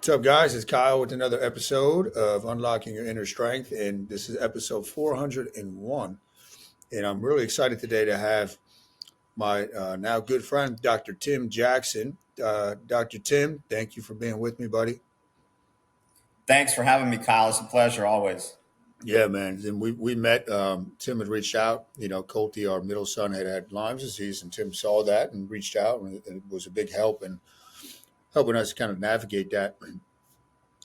What's up, guys? It's Kyle with another episode of Unlocking Your Inner Strength, and this is episode 401. And I'm really excited today to have my now good friend, Dr. Tim Jackson. Dr. Tim, thank you for being with me, buddy. Thanks for having me, Kyle. It's a pleasure always. Yeah, man. And we met. Tim had reached out. Colty, our middle son, had Lyme's disease, and Tim saw that and reached out, and it was a big help in helping us kind of navigate that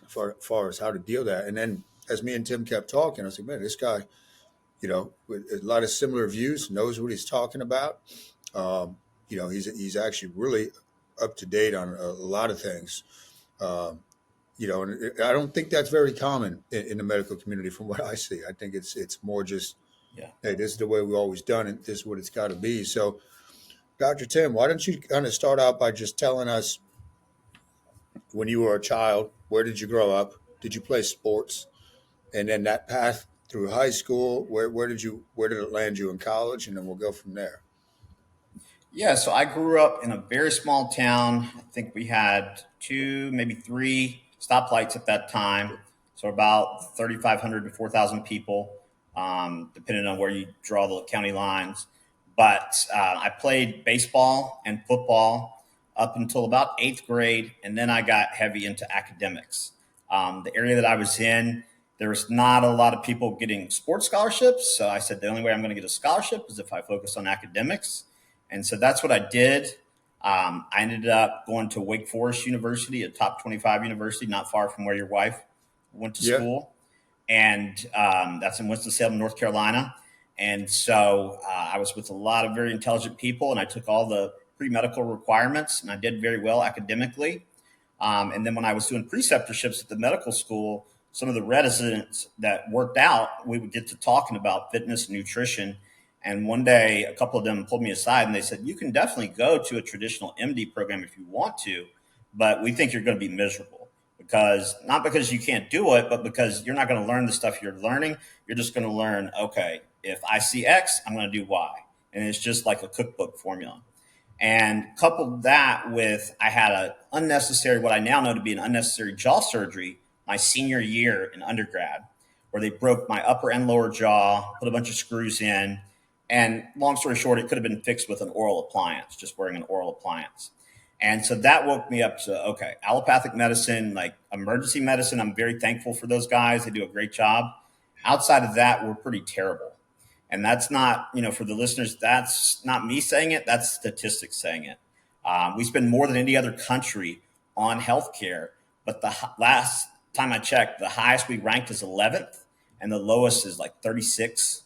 far as how to deal with that. And then as me and Tim kept talking, I was like, man, this guy, with a lot of similar views, knows what he's talking about. He's actually really up to date on a lot of things. And I don't think that's very common in the medical community from what I see. I think it's more just, Yeah. hey, this is the way we've always done it. This is what it's got to be. So, Dr. Tim, why don't you kind of start out by just telling us when you were a child, where did you grow up? Did you play sports? And then that path through high school, where did it land you in college? And then we'll go from there. Yeah, so I grew up in a very small town. I think we had two, maybe three stoplights at that time. So about 3,500 to 4,000 people, depending on where you draw the county lines. But I played baseball and football up until about eighth grade, and then I got heavy into academics. The area that I was in, there was not a lot of people getting sports scholarships. So I said the only way I'm going to get a scholarship is if I focus on academics. And so that's what I did. I ended up going to Wake Forest University, a top 25 university, not far from where your wife went to school. And that's in Winston-Salem, North Carolina. And so I was with a lot of very intelligent people, and I took all the pre-medical requirements, and I did very well academically. And then when I was doing preceptorships at the medical school, some of the residents that worked out, we would get to talking about fitness and nutrition. And one day, a couple of them pulled me aside and they said, you can definitely go to a traditional MD program if you want to, but we think you're going to be miserable not because you can't do it, but because you're not going to learn the stuff you're learning. You're just going to learn, okay, if I see X, I'm going to do Y. And it's just like a cookbook formula. And coupled that with, I had what I now know to be an unnecessary jaw surgery my senior year in undergrad, where they broke my upper and lower jaw, put a bunch of screws in. And long story short, it could have been fixed with an oral appliance, just wearing an oral appliance. And so that woke me up to, okay, allopathic medicine, like emergency medicine. I'm very thankful for those guys. They do a great job. Outside of that, we're pretty terrible. And that's not, for the listeners, that's not me saying it. That's statistics saying it. We spend more than any other country on healthcare. But the last time I checked, the highest we ranked is 11th and the lowest is like 36.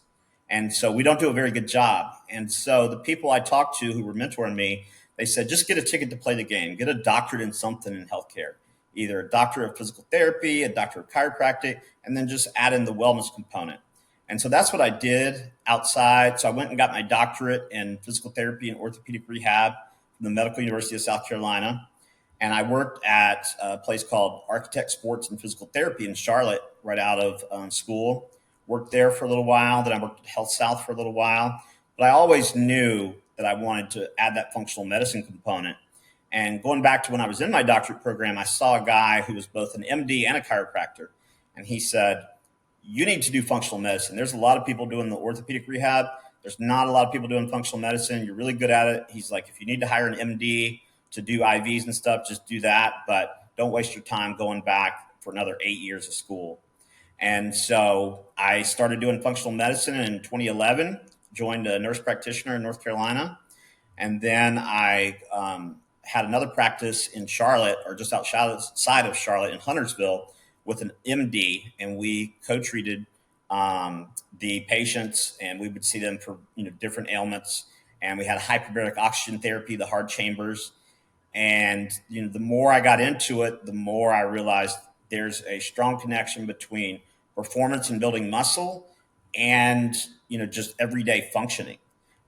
And so we don't do a very good job. And so the people I talked to who were mentoring me, they said, just get a ticket to play the game, get a doctorate in something in healthcare, either a doctorate of physical therapy, a doctorate of chiropractic, and then just add in the wellness component. And so that's what I did outside. So I went and got my doctorate in physical therapy and orthopedic rehab from the Medical University of South Carolina. And I worked at a place called Architect Sports and Physical Therapy in Charlotte right out of school. Worked there for a little while. Then I worked at Health South for a little while. But I always knew that I wanted to add that functional medicine component. And going back to when I was in my doctorate program, I saw a guy who was both an MD and a chiropractor. And he said, you need to do functional medicine. There's a lot of people doing the orthopedic rehab. There's not a lot of people doing functional medicine. You're really good at it. He's like, if you need to hire an MD to do IVs and stuff, just do that. But don't waste your time going back for another 8 years of school. And so I started doing functional medicine in 2011, joined a nurse practitioner in North Carolina. And then I had another practice in Charlotte, or just outside of Charlotte in Huntersville, with an MD. And we co-treated the patients, and we would see them for different ailments. And we had hyperbaric oxygen therapy, the hard chambers. And the more I got into it, the more I realized there's a strong connection between performance and building muscle and, just everyday functioning.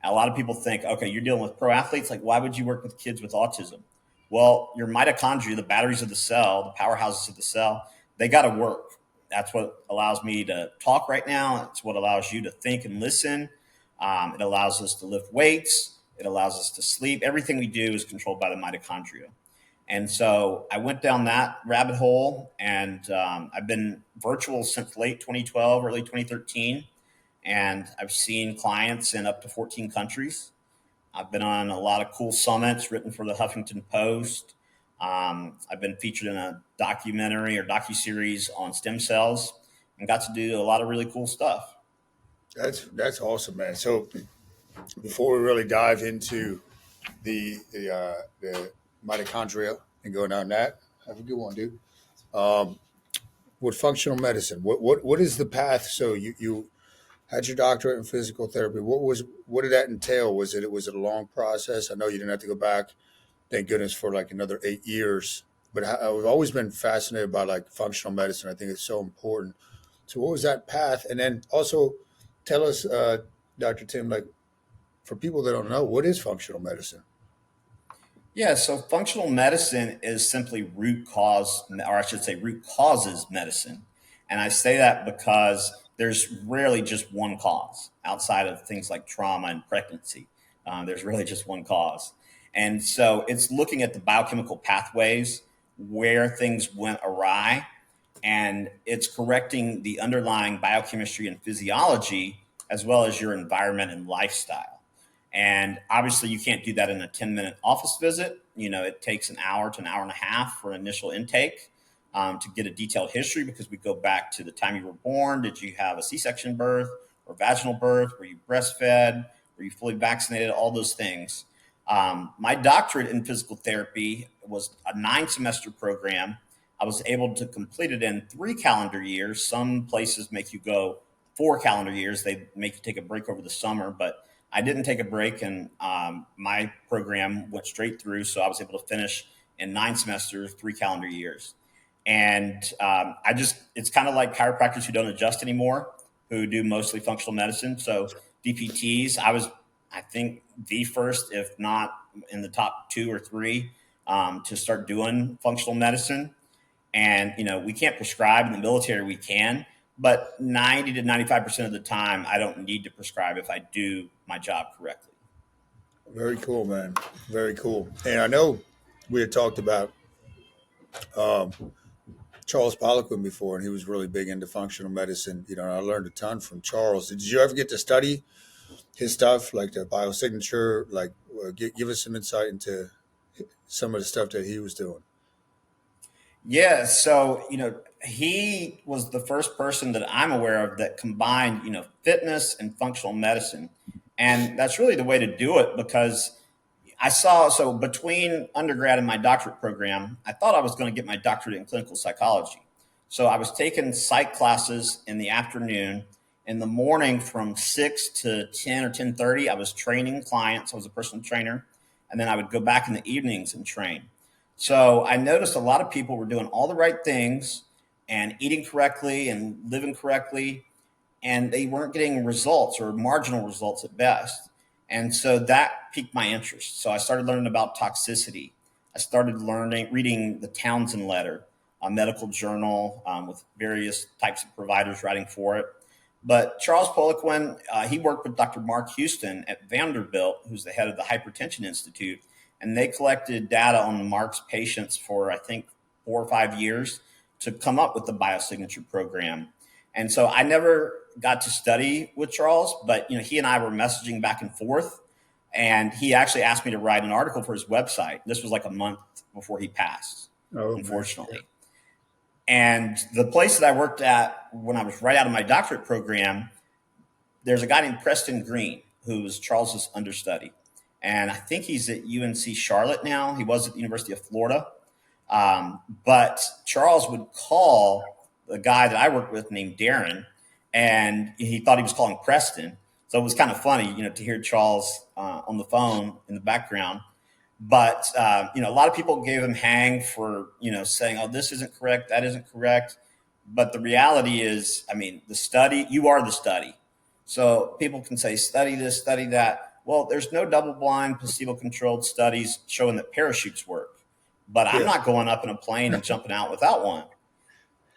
And a lot of people think, okay, you're dealing with pro athletes. Like, why would you work with kids with autism? Well, your mitochondria, the batteries of the cell, the powerhouses of the cell, they got to work. That's what allows me to talk right now. It's what allows you to think and listen. It allows us to lift weights. It allows us to sleep. Everything we do is controlled by the mitochondria. And so I went down that rabbit hole, and I've been virtual since late 2012, early 2013. And I've seen clients in up to 14 countries. I've been on a lot of cool summits, written for the Huffington Post. I've been featured in a documentary or docuseries on stem cells, and got to do a lot of really cool stuff. That's awesome, man. So before we really dive into the mitochondria and going down that, have a good one, dude. Um, with functional medicine, what is the path? So you had your doctorate in physical therapy. What did that entail? Was it a long process? I know you didn't have to go back, thank goodness, for like another 8 years. But I've always been fascinated by like functional medicine. I think it's so important. So what was that path? And then also tell us, Dr. Tim, like for people that don't know, what is functional medicine? Yeah, so functional medicine is simply root cause, or I should say, root causes medicine. And I say that because there's rarely just one cause outside of things like trauma and pregnancy. There's really just one cause. And so it's looking at the biochemical pathways where things went awry, and it's correcting the underlying biochemistry and physiology as well as your environment and lifestyle. And obviously, you can't do that in a 10-minute office visit. It takes an hour to an hour and a half for an initial intake to get a detailed history, because we go back to the time you were born. Did you have a C-section birth or vaginal birth? Were you breastfed? Were you fully vaccinated? All those things. My doctorate in physical therapy was a 9-semester program. I was able to complete it in 3 calendar years. Some places make you go 4 calendar years. They make you take a break over the summer, but I didn't take a break, and my program went straight through. So I was able to finish in 9 semesters, 3 calendar years. And it's kind of like chiropractors who don't adjust anymore, who do mostly functional medicine. So DPTs, I think, the first, if not in the top 2 or 3, to start doing functional medicine. And, we can't prescribe. In the military, we can. But 90 to 95% of the time, I don't need to prescribe if I do my job correctly. Very cool, man. Very cool. And I know we had talked about um, Charles Poliquin before, and he was really big into functional medicine. And I learned a ton from Charles. Did you ever get to study his stuff, like the biosignature? Like, give us some insight into some of the stuff that he was doing. Yeah. So, he was the first person that I'm aware of that combined, fitness and functional medicine. And that's really the way to do it, because so between undergrad and my doctorate program, I thought I was going to get my doctorate in clinical psychology. So I was taking psych classes in the afternoon. In the morning from 6 to 10 or 10:30, I was training clients. I was a personal trainer. And then I would go back in the evenings and train. So I noticed a lot of people were doing all the right things and eating correctly and living correctly, and they weren't getting results, or marginal results at best. And so that piqued my interest. So I started learning about toxicity. I started reading the Townsend letter, a medical journal with various types of providers writing for it. But Charles Poliquin, he worked with Dr. Mark Houston at Vanderbilt, who's the head of the Hypertension Institute, and they collected data on Mark's patients for, I think, 4 or 5 years to come up with the biosignature program. And so I never got to study with Charles, but he and I were messaging back and forth, and he actually asked me to write an article for his website. This was like a month before he passed, Oh, unfortunately. And the place that I worked at when I was right out of my doctorate program, there's a guy named Preston Green who was Charles's understudy. And I think he's at UNC Charlotte now. He was at the University of Florida. But Charles would call the guy that I worked with named Darren, and he thought he was calling Preston. So it was kind of funny, to hear Charles on the phone in the background. But, a lot of people gave him hang for, saying, oh, this isn't correct, that isn't correct. But the reality is, the study, you are the study. So people can say, study this, study that. Well, there's no double-blind, placebo-controlled studies showing that parachutes work. But I'm not going up in a plane and jumping out without one.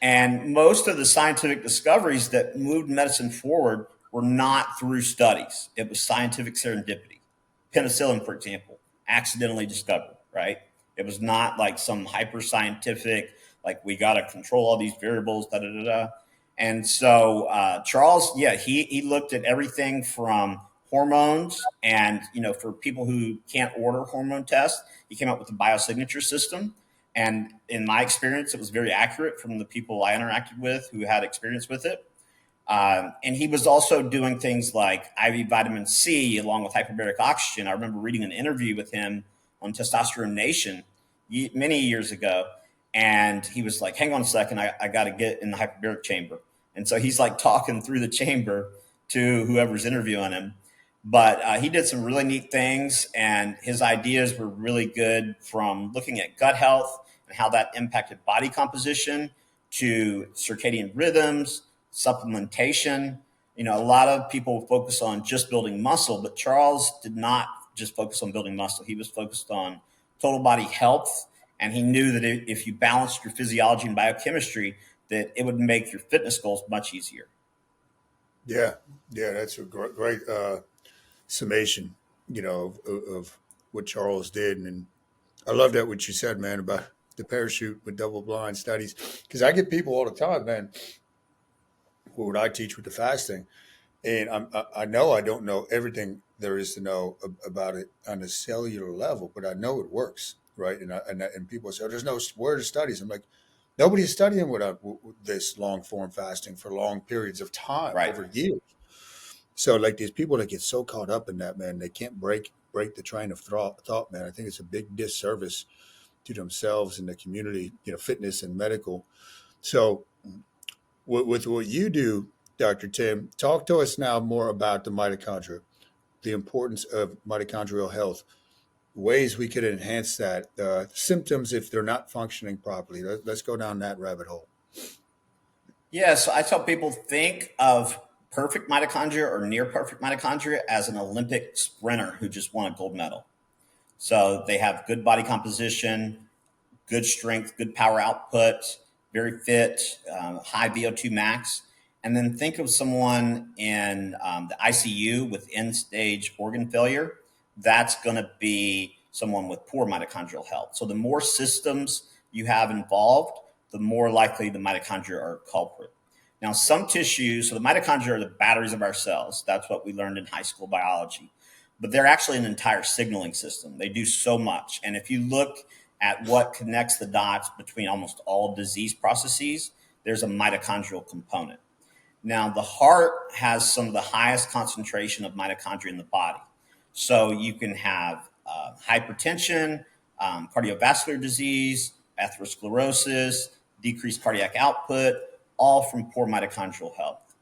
And most of the scientific discoveries that moved medicine forward were not through studies. It was scientific serendipity. Penicillin, for example, accidentally discovered, right? It was not like some hyper scientific, like we got to control all these variables, da da da da. And so Charles, yeah, he looked at everything from hormones, and for people who can't order hormone tests, he came up with the biosignature system. And in my experience, it was very accurate from the people I interacted with who had experience with it. And he was also doing things like IV vitamin C along with hyperbaric oxygen. I remember reading an interview with him on Testosterone Nation many years ago. And he was like, hang on a second, I got to get in the hyperbaric chamber. And so he's like talking through the chamber to whoever's interviewing him. But he did some really neat things, and his ideas were really good, from looking at gut health and how that impacted body composition to circadian rhythms, supplementation. A lot of people focus on just building muscle, but Charles did not just focus on building muscle. He was focused on total body health. And he knew that if you balanced your physiology and biochemistry, that it would make your fitness goals much easier. Yeah, that's a great summation, of what Charles did. And I love that what you said, man, about the parachute with double blind studies, because I get people all the time, man, what I teach with the fasting, and I know I don't know everything there is to know about it on a cellular level, but I know it works, right? And people say, oh, there's no where are the studies? I'm like, nobody's studying with this long form fasting for long periods of time, Right. over years. So like these people that get so caught up in that, man, they can't break the train of thought, man. I think it's a big disservice to themselves and the community, fitness and medical. So with what you do, Dr. Tim, talk to us now more about the mitochondria, the importance of mitochondrial health, ways we could enhance that, symptoms if they're not functioning properly. Let's go down that rabbit hole. Yeah, so I tell people, think of perfect mitochondria or near perfect mitochondria as an Olympic sprinter who just won a gold medal. So they have good body composition, good strength, good power output, very fit, high VO2 max. And then think of someone in the ICU with end stage organ failure. That's going to be someone with poor mitochondrial health. So the more systems you have involved, the more likely the mitochondria are a culprit. Now, some tissues, so the mitochondria are the batteries of our cells. That's what we learned in high school biology. But they're actually an entire signaling system. They do so much. And if you look at what connects the dots between almost all disease processes, there's a mitochondrial component. Now, the heart has some of the highest concentration of mitochondria in the body. So you can have hypertension, cardiovascular disease, atherosclerosis, decreased cardiac output, all from poor mitochondrial health.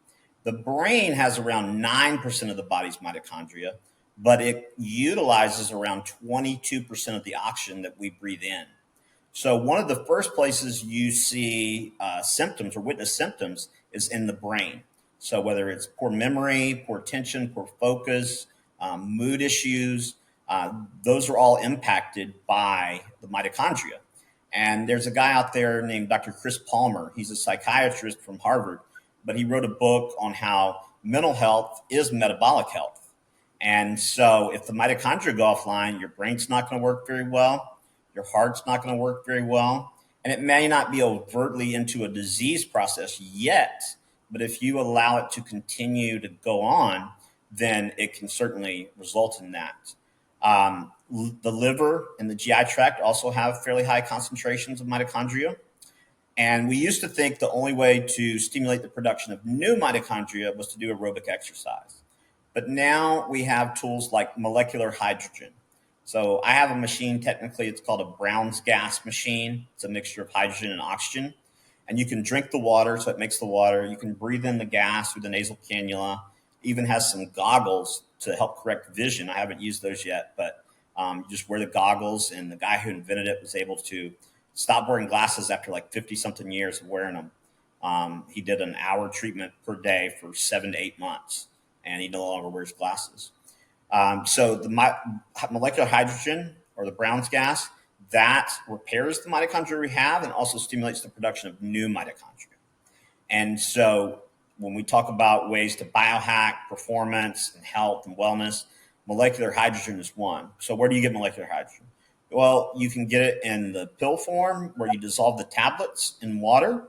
The brain has around 9% of the body's mitochondria, but it utilizes around 22% of the oxygen that we breathe in. So one of the first places you see symptoms or witness symptoms is in the brain. So whether it's poor memory, poor attention, poor focus, mood issues, those are all impacted by the mitochondria. And there's a guy out there named Dr. Chris Palmer. He's a psychiatrist from Harvard, but he wrote a book on how mental health is metabolic health. And so if the mitochondria go offline, your brain's not going to work very well. Your heart's not going to work very well. And it may not be overtly into a disease process yet, but if you allow it to continue to go on, then it can certainly result in that. The liver and the GI tract also have fairly high concentrations of mitochondria. And we used to think the only way to stimulate the production of new mitochondria was to do aerobic exercise. But now we have tools like molecular hydrogen. So I have a machine, technically it's called a Brown's gas machine. It's a mixture of hydrogen and oxygen. And you can drink the water, so it makes the water. You can breathe in the gas through the nasal cannula. It even has some goggles to help correct vision. I haven't used those yet, but you just wear the goggles. And the guy who invented it was able to stop wearing glasses after like 50-something years of wearing them. He did an hour treatment per day for 7 to 8 months, and he no longer wears glasses. So the molecular hydrogen, or the Brown's gas, that repairs the mitochondria we have and also stimulates the production of new mitochondria. And so when we talk about ways to biohack performance and health and wellness, molecular hydrogen is one. So where do you get molecular hydrogen? Well, you can get it in the pill form where you dissolve the tablets in water.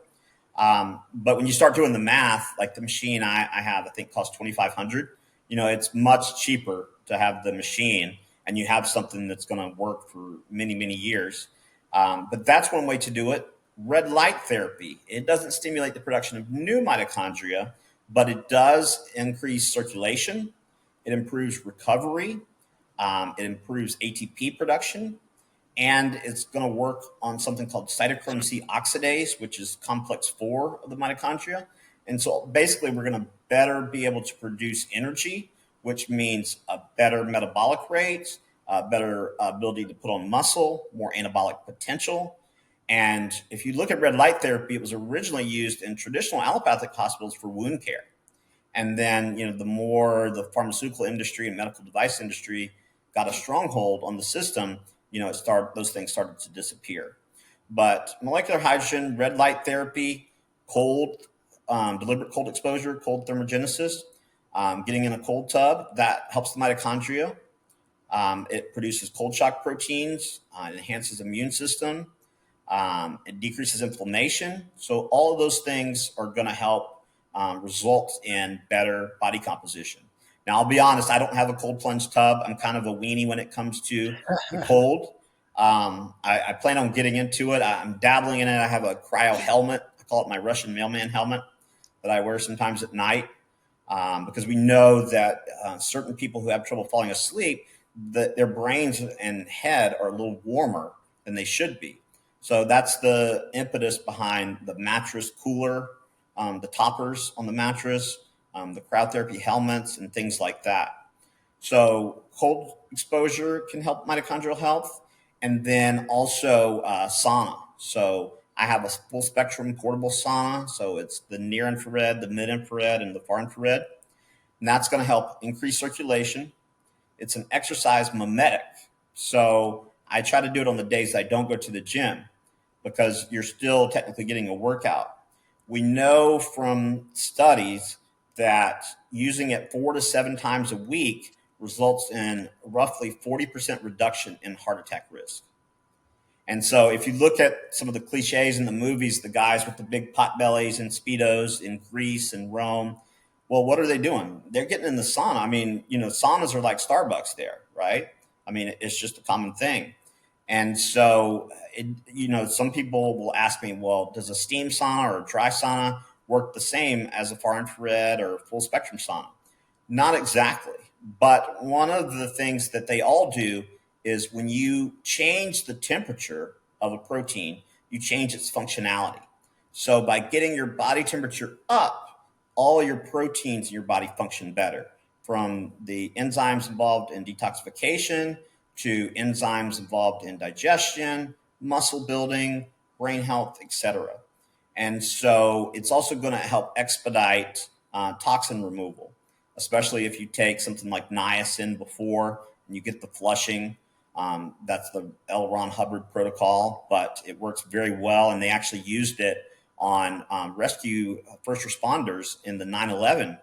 But when you start doing the math, like the machine I have, I think costs 2,500. It's much cheaper to have the machine, and you have something that's going to work for many, many years. But that's one way to do it. Red light therapy. It doesn't stimulate the production of new mitochondria, but it does increase circulation. It improves recovery. It improves ATP production, and it's going to work on something called cytochrome C oxidase, which is complex 4 of the mitochondria. And so basically, we're going to better be able to produce energy, which means a better metabolic rate, a better ability to put on muscle, more anabolic potential. And if you look at red light therapy, it was originally used in traditional allopathic hospitals for wound care. And then, the more the pharmaceutical industry and medical device industry got a stronghold on the system, those things started to disappear. But molecular hydrogen, red light therapy, cold, deliberate cold exposure, cold thermogenesis, getting in a cold tub, that helps the mitochondria. It produces cold shock proteins, it enhances the immune system, it decreases inflammation. So all of those things are going to help result in better body composition. Now, I'll be honest, I don't have a cold plunge tub. I'm kind of a weenie when it comes to the cold. I plan on getting into it. I'm dabbling in it. I have a cryo helmet. I call it my Russian mailman helmet that I wear sometimes at night, because we know that certain people who have trouble falling asleep, that their brains and head are a little warmer than they should be. So that's the impetus behind the mattress cooler, the toppers on the mattress, the cryotherapy helmets, and things like that. So cold exposure can help mitochondrial health, and then also sauna. So I have a full spectrum portable sauna. So it's the near infrared, the mid infrared, and the far infrared. And that's going to help increase circulation. It's an exercise mimetic. So I try to do it on the days I don't go to the gym, because you're still technically getting a workout. We know from studies that using it 4 to 7 times a week results in roughly 40% reduction in heart attack risk. And so if you look at some of the cliches in the movies, the guys with the big pot bellies and Speedos in Greece and Rome, well, what are they doing? They're getting in the sauna. I mean, saunas are like Starbucks there, right? I mean, it's just a common thing. And so, some people will ask me, well, does a steam sauna or a dry sauna work the same as a far infrared or full spectrum sauna? Not exactly. But one of the things that they all do is when you change the temperature of a protein, you change its functionality. So by getting your body temperature up, all your proteins in your body function better, from the enzymes involved in detoxification to enzymes involved in digestion, muscle building, brain health, etc. And so it's also going to help expedite toxin removal, especially if you take something like niacin before and you get the flushing. That's the L. Ron Hubbard protocol, but it works very well. And they actually used it on rescue first responders in the 9/11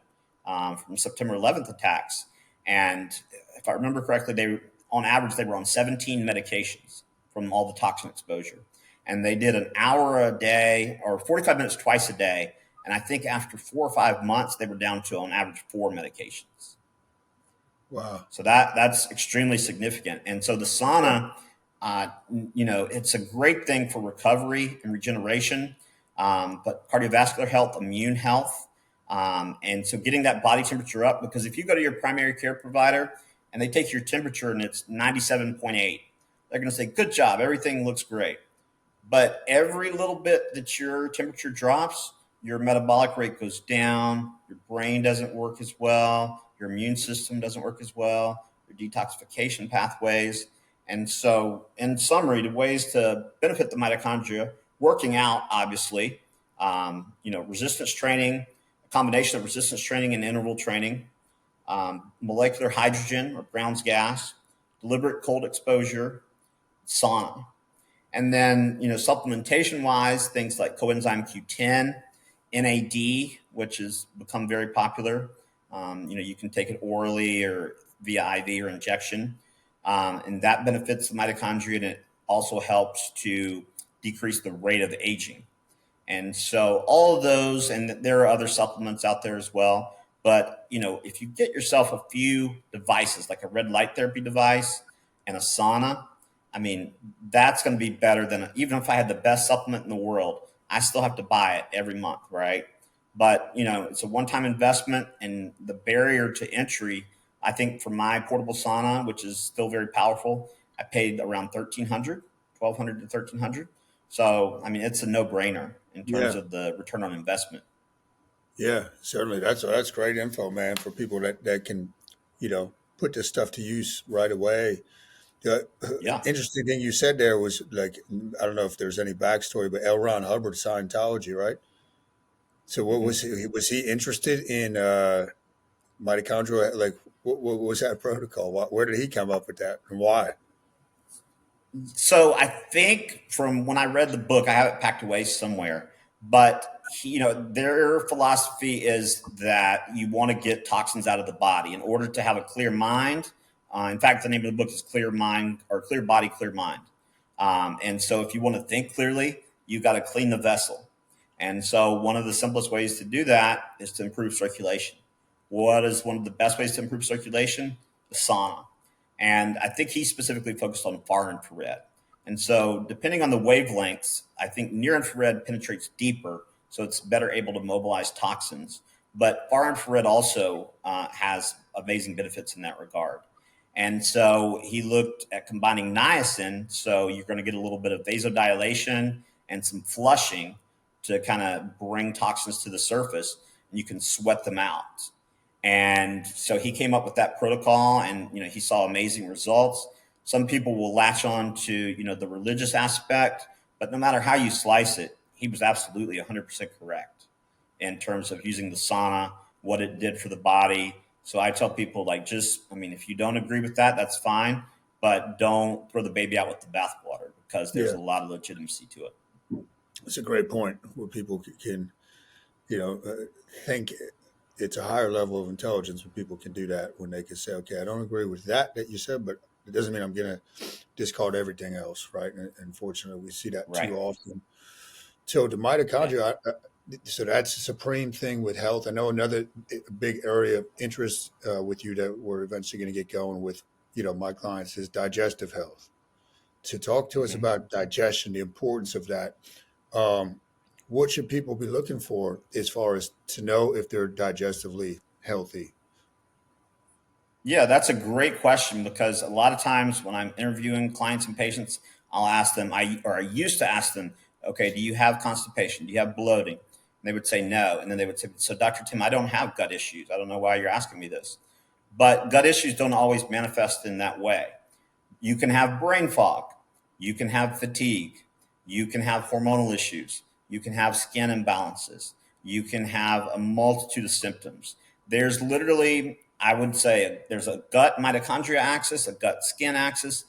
from September 11th attacks. And if I remember correctly, on average, they were on 17 medications from all the toxin exposure. And they did an hour a day or 45 minutes twice a day. And I think after 4 or 5 months, they were down to on average 4 medications. Wow. So that's extremely significant. And so the sauna, it's a great thing for recovery and regeneration, but cardiovascular health, immune health. And so getting that body temperature up, because if you go to your primary care provider and they take your temperature and it's 97.8, they're going to say, good job, everything looks great. But every little bit that your temperature drops, your metabolic rate goes down, your brain doesn't work as well, your immune system doesn't work as well, your detoxification pathways. And so, in summary, the ways to benefit the mitochondria: working out, obviously, resistance training, a combination of resistance training and interval training, molecular hydrogen or Brown's gas, deliberate cold exposure, sauna. And then, supplementation wise, things like coenzyme Q10, NAD, which has become very popular. You can take it orally or via IV or injection. And that benefits the mitochondria, and it also helps to decrease the rate of aging. And so all of those, and there are other supplements out there as well. But, if you get yourself a few devices, like a red light therapy device and a sauna, I mean, that's going to be better than, even if I had the best supplement in the world, I still have to buy it every month, right? But, it's a one-time investment, and the barrier to entry, I think for my portable sauna, which is still very powerful, I paid around 1,200 to 1,300. So, I mean, it's a no-brainer in terms Yeah. of the return on investment. Yeah, certainly. That's great info, man, for people that can, put this stuff to use right away. The Yeah. interesting thing you said there was like, I don't know if there's any backstory, but L. Ron Hubbard, Scientology, right? So what Mhm. was he interested in mitochondria? Like, what was that protocol? Where did he come up with that, and why? So I think from when I read the book, I have it packed away somewhere, but their philosophy is that you want to get toxins out of the body in order to have a clear mind. In fact, the name of the book is Clear Mind, or Clear Body, Clear Mind. And so if you want to think clearly, you got to clean the vessel. And so one of the simplest ways to do that is to improve circulation. What is one of the best ways to improve circulation? The sauna. And I think he specifically focused on far infrared. And so, depending on the wavelengths, I think near infrared penetrates deeper, so it's better able to mobilize toxins. But far infrared also has amazing benefits in that regard. And so, he looked at combining niacin, so you're going to get a little bit of vasodilation and some flushing to kind of bring toxins to the surface, and you can sweat them out. And so he came up with that protocol, and he saw amazing results. Some people will latch on to the religious aspect, but no matter how you slice it, he was absolutely 100% correct in terms of using the sauna, what it did for the body. So I tell people, like, if you don't agree with that, that's fine, but don't throw the baby out with the bathwater, because there's Yeah, a lot of legitimacy to it. it's a great point where people can, think it's a higher level of intelligence when people can do that, when they can say, okay, I don't agree with that you said, but it doesn't mean I'm going to discard everything else, right? And unfortunately, we see that Right. too often. So the Yeah. mitochondria, so that's the supreme thing with health. I know another big area of interest with you that we're eventually going to get going with, my clients, is digestive health. To talk to us Mhm. about digestion, the importance of that. Um, what should people be looking for as far as to know if they're digestively healthy? Yeah, that's a great question, because a lot of times when I'm interviewing clients and patients, I'll ask them, I used to ask them, okay, do you have constipation? Do you have bloating? And they would say no. And then they would say, so Dr. Tim, I don't have gut issues. I don't know why you're asking me this. But gut issues don't always manifest in that way. You can have brain fog, you can have fatigue, you can have hormonal issues, you can have skin imbalances, you can have a multitude of symptoms. There's literally, I would say, there's a gut mitochondria axis, a gut skin axis.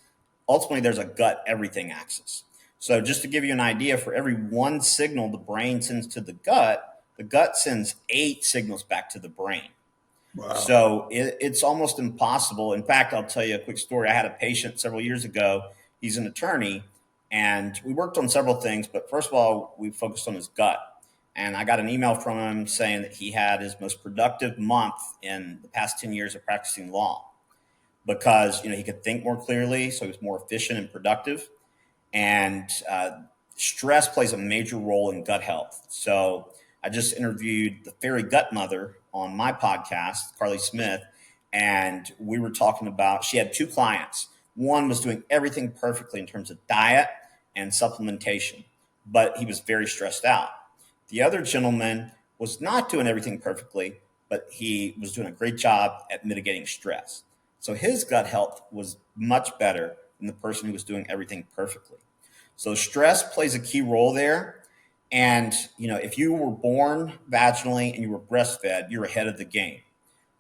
Ultimately, there's a gut everything axis. So, just to give you an idea, for every one signal the brain sends to the gut sends 8 signals back to the brain. Wow. So it's almost impossible. In fact, I'll tell you a quick story. I had a patient several years ago. He's an attorney, and we worked on several things. But first of all, we focused on his gut. And I got an email from him saying that he had his most productive month in the past 10 years of practicing law, because he could think more clearly, so he was more efficient and productive. And stress plays a major role in gut health. So I just interviewed the fairy gut mother on my podcast, Carly Smith, and we were talking about, she had 2 clients. One was doing everything perfectly in terms of diet and supplementation, but he was very stressed out. The other gentleman was not doing everything perfectly, but he was doing a great job at mitigating stress. So his gut health was much better than the person who was doing everything perfectly. So stress plays a key role there. And, if you were born vaginally and you were breastfed, you're ahead of the game.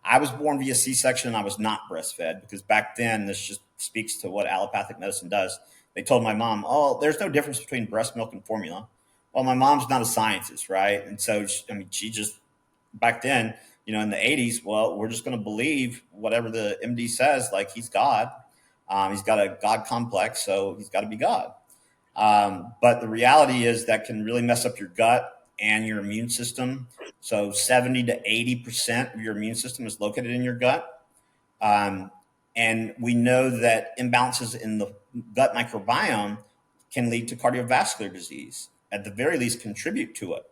I was born via C-section and I was not breastfed, because back then, this just speaks to what allopathic medicine does. They told my mom, oh, there's no difference between breast milk and formula. Well, my mom's not a scientist, right? And so, she just, back then, in the 80s, well, we're just going to believe whatever the MD says, like he's God. He's got a God complex, so he's got to be God. But the reality is that can really mess up your gut and your immune system. So 70 to 80% of your immune system is located in your gut. Um, and we know that imbalances in the gut microbiome can lead to cardiovascular disease, at the very least contribute to it.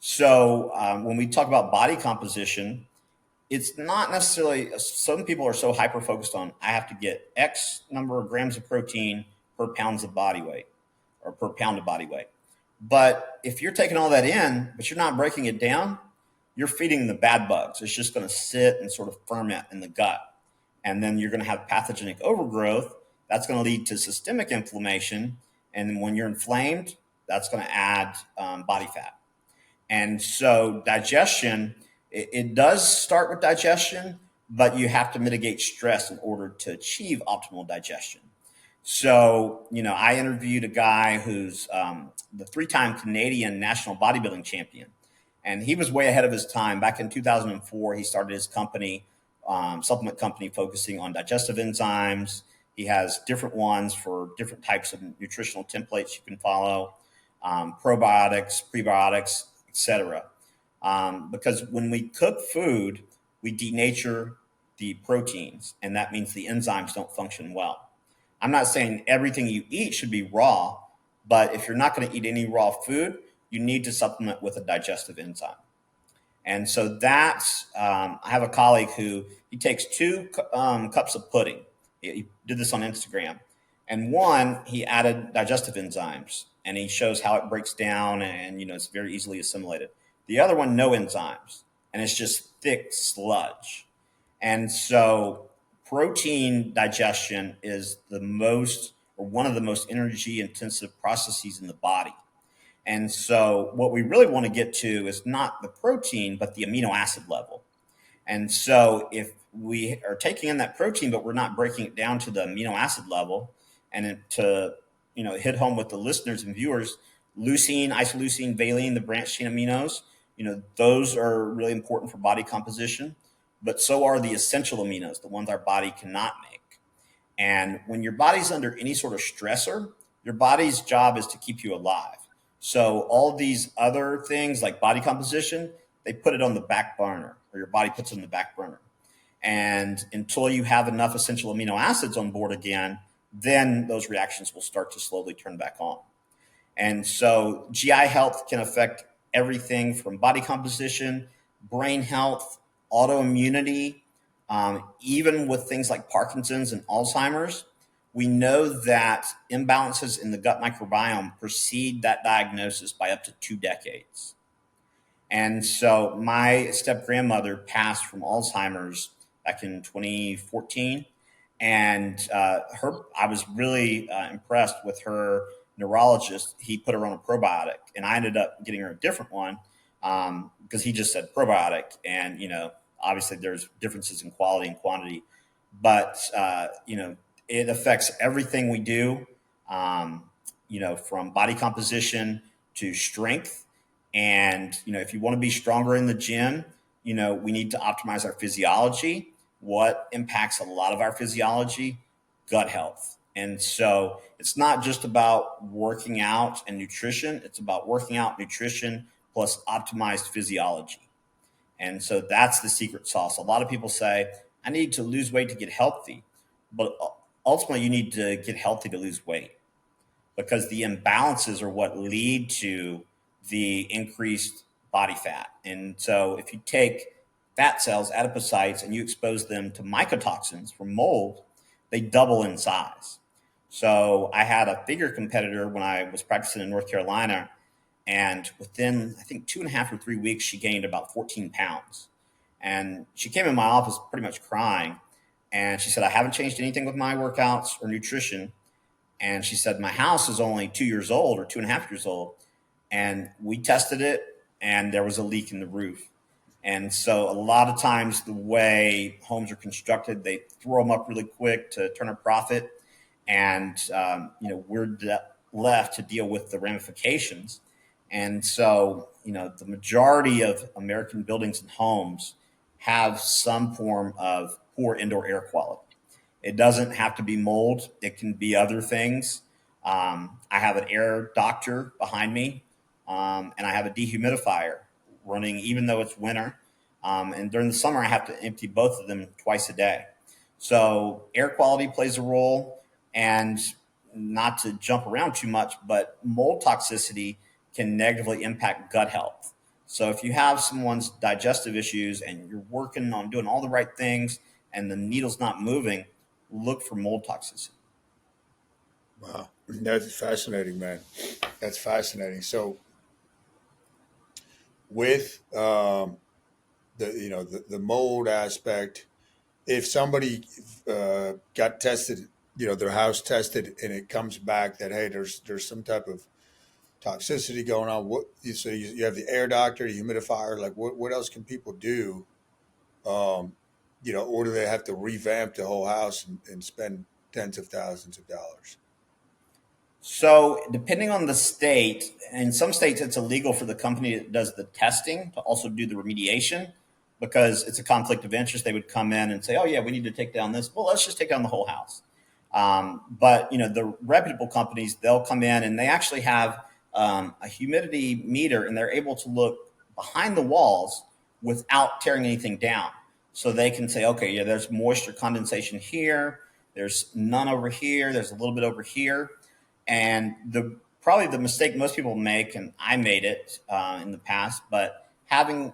So when we talk about body composition, it's not necessarily, some people are so hyper focused on, I have to get X number of grams of protein per pounds of body weight or per pound of body weight. But if you're taking all that in, but you're not breaking it down, you're feeding the bad bugs. It's just going to sit and sort of ferment in the gut. And then you're going to have pathogenic overgrowth. That's going to lead to systemic inflammation. And when you're inflamed, that's going to add body fat. And so digestion, it does start with digestion, but you have to mitigate stress in order to achieve optimal digestion. So, I interviewed a guy who's the 3-time Canadian national bodybuilding champion. And he was way ahead of his time. Back in 2004, he started his company, supplement company, focusing on digestive enzymes. He has different ones for different types of nutritional templates you can follow, probiotics, prebiotics, etc. Because when we cook food, we denature the proteins, and that means the enzymes don't function well. I'm not saying everything you eat should be raw, but if you're not going to eat any raw food, you need to supplement with a digestive enzyme. And so that's, I have a colleague who he takes 2 cups of pudding. He did this on Instagram. And one, he added digestive enzymes, and he shows how it breaks down and, it's very easily assimilated. The other one, no enzymes, and it's just thick sludge. And so protein digestion is one of the most energy intensive processes in the body. And so what we really want to get to is not the protein, but the amino acid level. And so if we are taking in that protein, but we're not breaking it down to the amino acid level, and to, hit home with the listeners and viewers, leucine, isoleucine, valine, the branched chain aminos, those are really important for body composition, but so are the essential aminos, the ones our body cannot make. And when your body's under any sort of stressor, your body's job is to keep you alive. So all these other things like body composition, they put it on the back burner, or your body puts it on the back burner. And until you have enough essential amino acids on board again, then those reactions will start to slowly turn back on. And so GI health can affect everything from body composition, brain health, autoimmunity, even with things like Parkinson's and Alzheimer's. We know that imbalances in the gut microbiome precede that diagnosis by up to 2 decades. And so my step-grandmother passed from Alzheimer's back in 2014. And I was really impressed with her neurologist. He put her on a probiotic, and I ended up getting her a different one because he just said probiotic. And, obviously there's differences in quality and quantity, but, it affects everything we do, from body composition to strength. And, if you want to be stronger in the gym, we need to optimize our physiology. What impacts a lot of our physiology? Gut health. And so it's not just about working out and nutrition. It's about working out, nutrition, plus optimized physiology. And so that's the secret sauce. A lot of people say, I need to lose weight to get healthy. But ultimately, you need to get healthy to lose weight, because the imbalances are what lead to the increased body fat. And so if you take fat cells, adipocytes, and you expose them to mycotoxins from mold, they double in size. So I had a figure competitor when I was practicing in North Carolina, and within, I think, 2.5 or 3 weeks, she gained about 14 pounds. And she came in my office pretty much crying. And she said, I haven't changed anything with my workouts or nutrition. And she said, my house is only 2 years old or 2.5 years old. And we tested it, and there was a leak in the roof. And so a lot of times the way homes are constructed, they throw them up really quick to turn a profit. And, we're left to deal with the ramifications. And so, the majority of American buildings and homes have some form of poor indoor air quality. It doesn't have to be mold. It can be other things. I have an air doctor behind me, and I have a dehumidifier running, even though it's winter. And during the summer, I have to empty both of them twice a day. So air quality plays a role, and not to jump around too much, but mold toxicity can negatively impact gut health. So if you have someone's digestive issues and you're working on doing all the right things and the needle's not moving, look for mold toxicity. Wow, that's fascinating, man. That's fascinating. So with the mold aspect, if somebody got tested, their house tested, and it comes back that, hey, there's some type of toxicity going on. So you have the air doctor, the humidifier. Like, what else can people do? Um, or do they have to revamp the whole house and spend tens of thousands of dollars? So, depending on the state, in some states it's illegal for the company that does the testing to also do the remediation because it's a conflict of interest. They would come in and say, "Oh yeah, we need to take down this." Well, let's just take down the whole house. But the reputable companies, they'll come in and they actually have a humidity meter, and they're able to look behind the walls without tearing anything down. So they can say, "Okay, yeah, there's moisture condensation here. There's none over here. There's a little bit over here." And probably the mistake most people make, and I made it in the past, but having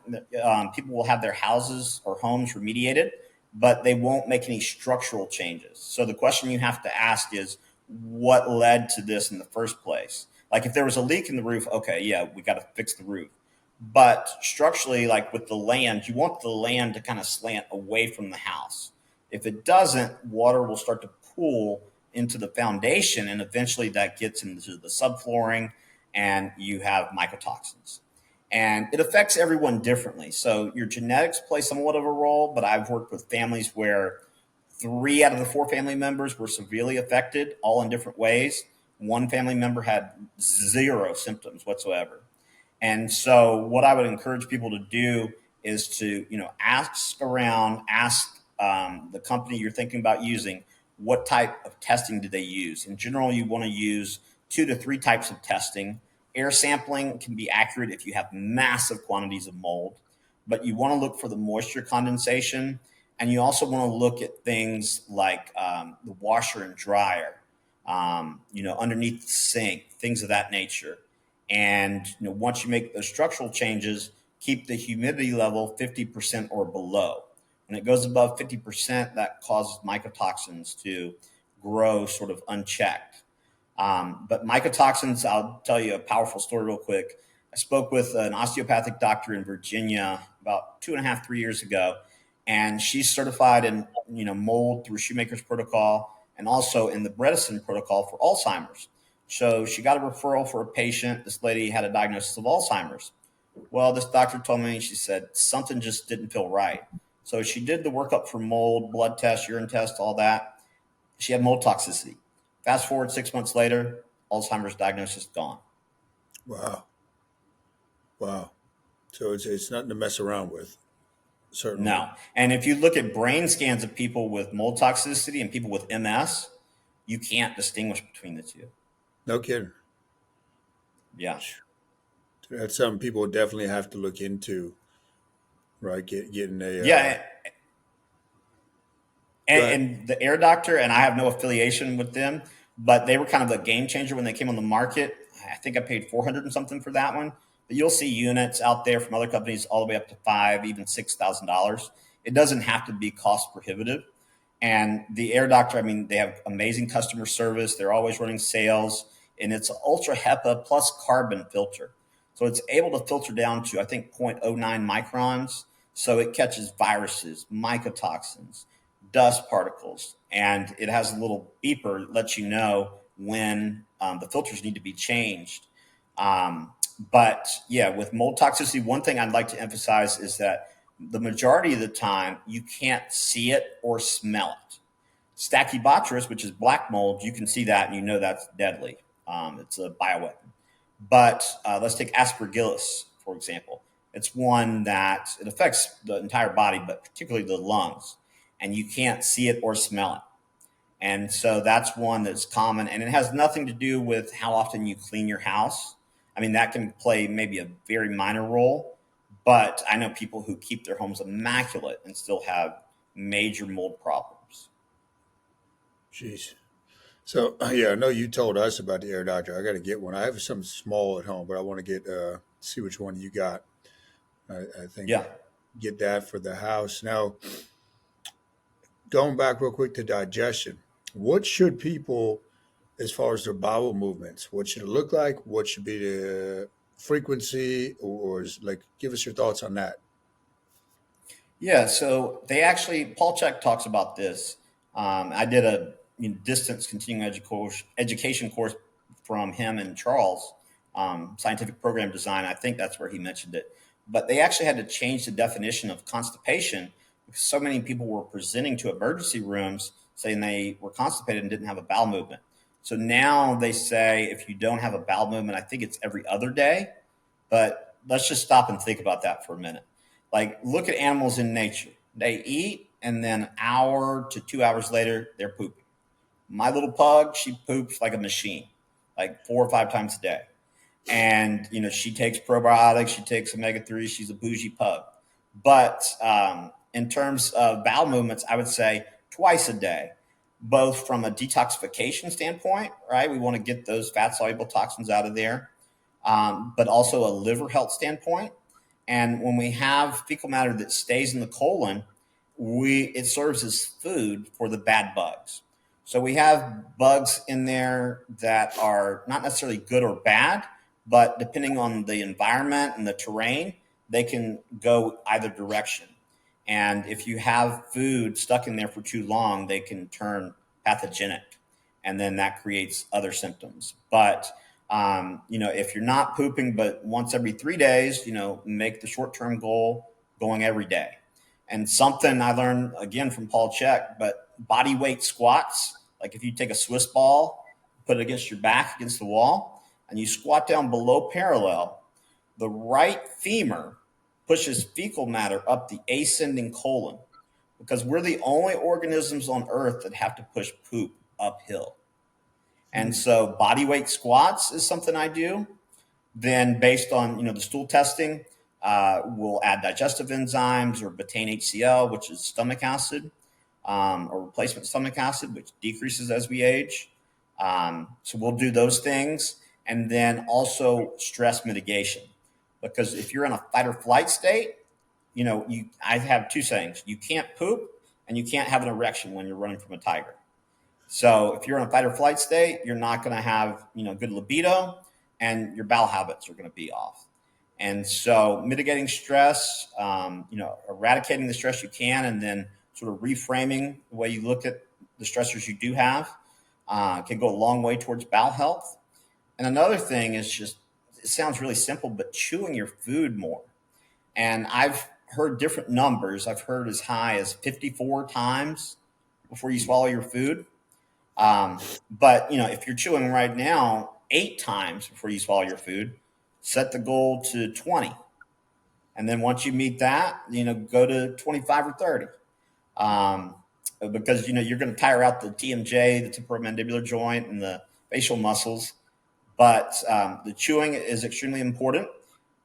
people will have their houses or homes remediated, but they won't make any structural changes. So the question you have to ask is, what led to this in the first place? Like if there was a leak in the roof, okay, yeah, we got to fix the roof. But structurally, like with the land, you want the land to kind of slant away from the house. If it doesn't, water will start to pool into the foundation, and eventually that gets into the subflooring, and you have mycotoxins. And it affects everyone differently. So your genetics play somewhat of a role, but I've worked with families where 3 out of the 4 family members were severely affected, all in different ways. One family member had 0 symptoms whatsoever. And so what I would encourage people to do is to, ask around, ask the company you're thinking about using, what type of testing do they use? In general, you want to use 2 to 3 types of testing. Air sampling can be accurate if you have massive quantities of mold, but you want to look for the moisture condensation. And you also want to look at things like the washer and dryer, underneath the sink, things of that nature. And once you make those structural changes, keep the humidity level 50% or below. When it goes above 50%, that causes mycotoxins to grow sort of unchecked. But mycotoxins, I'll tell you a powerful story real quick. I spoke with an osteopathic doctor in Virginia about 2.5, 3 years ago, and she's certified in mold through Shoemaker's protocol and also in the Bredesen protocol for Alzheimer's. So she got a referral for a patient. This lady had a diagnosis of Alzheimer's. Well, this doctor told me, she said, something just didn't feel right. So she did the workup for mold, blood test, urine test, all that. She had mold toxicity. Fast forward 6 months later, Alzheimer's diagnosis gone. Wow. Wow. So it's nothing to mess around with, certainly. No. And if you look at brain scans of people with mold toxicity and people with MS, you can't distinguish between the two. No kidding. Yeah. That's something people definitely have to look into, right? Getting a Yeah. And the Air Doctor, and I have no affiliation with them, but they were kind of a game changer when they came on the market. I think I paid 400 and something for that one. But you'll see units out there from other companies all the way up to $5,000, even $6,000. It doesn't have to be cost prohibitive. And the Air Doctor, I mean, they have amazing customer service. They're always running sales, and it's an ultra HEPA plus carbon filter. So it's able to filter down to, I think, 0.09 microns. So it catches viruses, mycotoxins, dust particles, and it has a little beeper that lets you know when the filters need to be changed. But yeah, with mold toxicity, one thing I'd like to emphasize is that the majority of the time you can't see it or smell it. Stachybotrys, which is black mold, you can see that and you know that's deadly. It's a bioweapon. But let's take aspergillus, for example. It's one that it affects the entire body, but particularly the lungs, and you can't see it or smell it. And so that's one that's common, and it has nothing to do with how often you clean your house. I mean, that can play maybe a very minor role, but I know people who keep their homes immaculate and still have major mold problems. Jeez. So yeah, I know you told us about the air doctor. I got to get one. I have something small at home, but I want to get see which one you got. I think Yeah. get that for the house. Now, going back real quick to digestion, what should people, as far as their bowel movements, what should it look like? What should be the frequency, or is, like, give us your thoughts on that. Yeah, so they actually, Paul Chek talks about this. I did a distance continuing education course from him and Charles, scientific program design. I think that's where he mentioned it. But they actually had to change the definition of constipation because so many people were presenting to emergency rooms saying they were constipated and didn't have a bowel movement. So now they say if you don't have a bowel movement, I think it's every other day. But let's just stop and think about that for a minute. Like, look at animals in nature. They eat, and then an hour to 2 hours later, they're pooping. My little pug, she poops like a machine, like 4 or 5 times a day. And, she takes probiotics, she takes omega-3, she's a bougie pug. But in terms of bowel movements, I would say twice a day, both from a detoxification standpoint, right? We want to get those fat-soluble toxins out of there, but also a liver health standpoint. And when we have fecal matter that stays in the colon, it serves as food for the bad bugs. So we have bugs in there that are not necessarily good or bad, but depending on the environment and the terrain, they can go either direction. And if you have food stuck in there for too long, they can turn pathogenic, and then that creates other symptoms. But if you're not pooping, but once every 3 days, make the short-term goal going every day. And something I learned again from Paul Chek, but body weight squats, like if you take a Swiss ball, put it against your back against the wall, and you squat down below parallel, the right femur pushes fecal matter up the ascending colon because we're the only organisms on earth that have to push poop uphill. And so body weight squats is something I do. Then based on, the stool testing, we'll add digestive enzymes or betaine HCl, which is stomach acid, or replacement stomach acid, which decreases as we age. So we'll do those things. And then also stress mitigation. Because if you're in a fight or flight state, I have two sayings. You can't poop and you can't have an erection when you're running from a tiger. So if you're in a fight or flight state, you're not going to have, good libido, and your bowel habits are going to be off. And so mitigating stress, eradicating the stress you can, and then sort of reframing the way you look at the stressors you do have can go a long way towards bowel health. And another thing is just, it sounds really simple, but chewing your food more. And I've heard different numbers. I've heard as high as 54 times before you swallow your food. But if you're chewing right now 8 times before you swallow your food, set the goal to 20. And then once you meet that, go to 25 or 30. Because, you're going to tire out the TMJ, the temporomandibular joint, and the facial muscles. But the chewing is extremely important.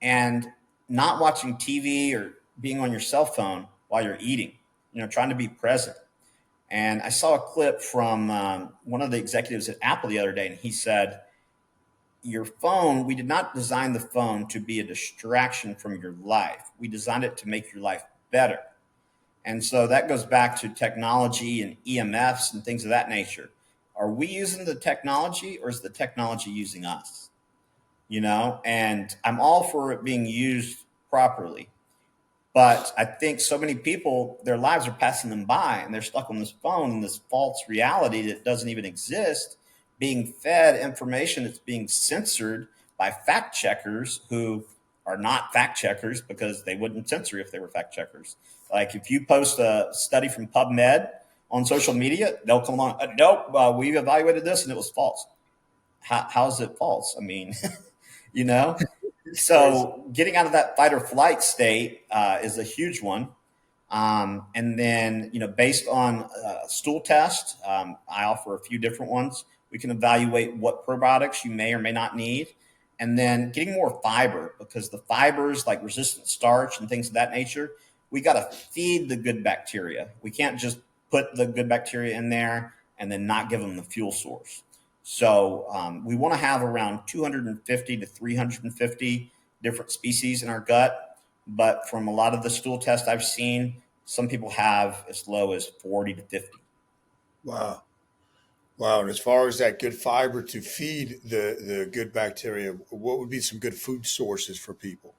And not watching TV or being on your cell phone while you're eating, trying to be present. And I saw a clip from one of the executives at Apple the other day, and he said, your phone, we did not design the phone to be a distraction from your life. We designed it to make your life better. And so that goes back to technology and EMFs and things of that nature. Are we using the technology, or is the technology using us? And I'm all for it being used properly. But I think so many people, their lives are passing them by, and they're stuck on this phone in this false reality that doesn't even exist, being fed information that's being censored by fact checkers who are not fact checkers because they wouldn't censor if they were fact checkers. Like if you post a study from PubMed on social media, they'll come along, nope, we evaluated this and it was false. How is it false? I mean, So getting out of that fight or flight state is a huge one. And then, based on stool test, I offer a few different ones. We can evaluate what probiotics you may or may not need. And then getting more fiber, because the fibers like resistant starch and things of that nature, we got to feed the good bacteria. We can't just put the good bacteria in there and then not give them the fuel source. So we want to have around 250 to 350 different species in our gut. But from a lot of the stool tests I've seen, some people have as low as 40 to 50. Wow. Wow. And as far as that good fiber to feed the good bacteria, what would be some good food sources for people?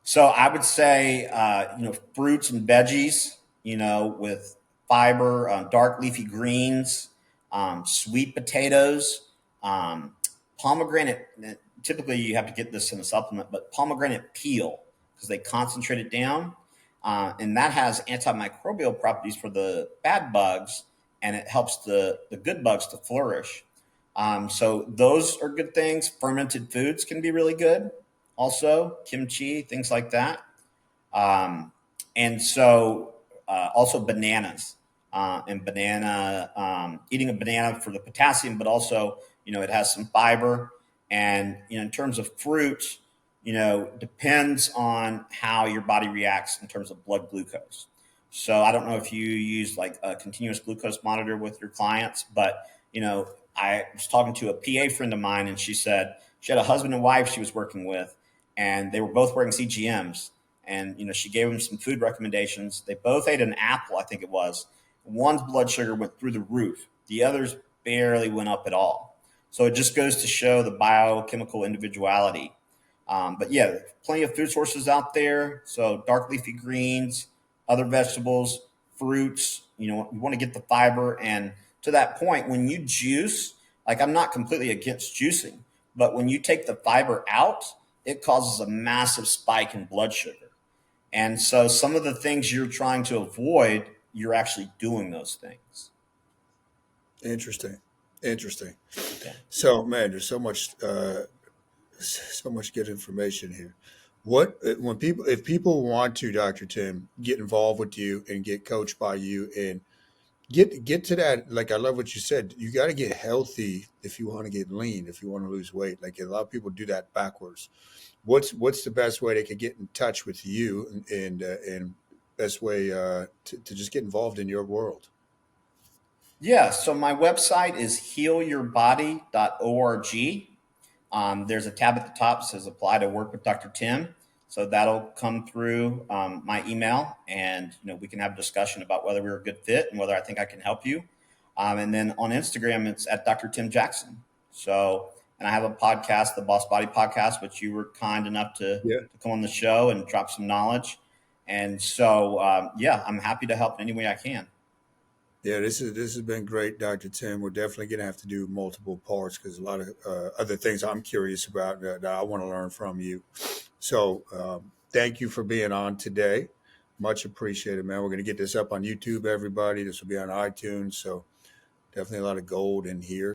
So I would say, fruits and veggies, with fiber, dark leafy greens, sweet potatoes, um, pomegranate. Typically, you have to get this in a supplement, but pomegranate peel, because they concentrate it down, and that has antimicrobial properties for the bad bugs, and it helps the good bugs to flourish. So those are good things. Fermented foods can be really good. Also, kimchi, things like that. Um, and so also bananas and eating a banana for the potassium, but also, it has some fiber. And, in terms of fruit, depends on how your body reacts in terms of blood glucose. So I don't know if you use like a continuous glucose monitor with your clients, but, I was talking to a PA friend of mine, and she said she had a husband and wife she was working with, and they were both wearing CGMs. And she gave them some food recommendations. They both ate an apple, I think it was. One's blood sugar went through the roof. The other's barely went up at all. So it just goes to show the biochemical individuality. But yeah, plenty of food sources out there. So dark leafy greens, other vegetables, fruits. You want to get the fiber. And to that point, when you juice, like, I'm not completely against juicing, but when you take the fiber out, it causes a massive spike in blood sugar. And so some of the things you're trying to avoid, you're actually doing those things. Interesting. Interesting. Yeah. So, man, there's so much good information here. What when people if people want to, Dr. Tim, get involved with you and get coached by you and get to that, like I love what you said, you got to get healthy if you want to get lean, if you want to lose weight. Like a lot of people do that backwards. What's the best way they could get in touch with you and best way to just get involved in your world? Yeah. So my website is healyourbody.org. There's a tab at the top that says apply to work with Dr. Tim. So that'll come through my email, and we can have a discussion about whether we're a good fit and whether I think I can help you. And then on Instagram, it's at Dr. Tim Jackson. So, and I have a podcast, the Boss Body Podcast, which you were kind enough to come on the show and drop some knowledge. And so, yeah, I'm happy to help in any way I can. Yeah, this has been great, Dr. Tim. We're definitely going to have to do multiple parts because a lot of other things I'm curious about that I want to learn from you. So thank you for being on today. Much appreciated, man. We're going to get this up on YouTube, everybody. This will be on iTunes. So definitely a lot of gold in here.